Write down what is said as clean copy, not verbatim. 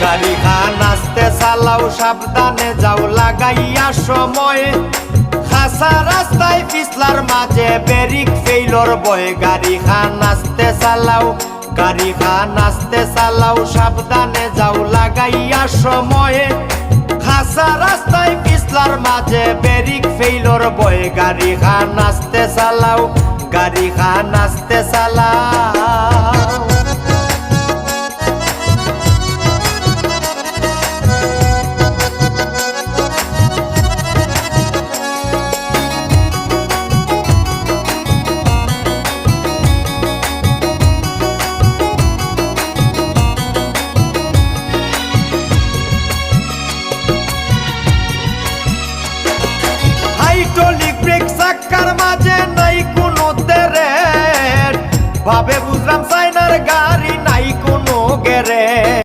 গাড়ি খান আস্তে চালাও সাবধানে যাও লাগাইয়া সময় খাসা রাস্তায় পিছলার মাঝে ব্রেক ফেইলর বয় গাড়ি খান আস্তে চালাও গাড়ি খান আস্তে চালাও সাবধানে যাও লাগাইয়া সময় খাসা রাস্তায় পিছলার মাঝে ব্রেক ফেইলর বয় গাড়ি খান আস্তে চালাও গাড়ি খান আস্তে চালাও হাইড্রোলিক ব্রেক চাকার মাঝে নাই কোনো তেরের ভাবে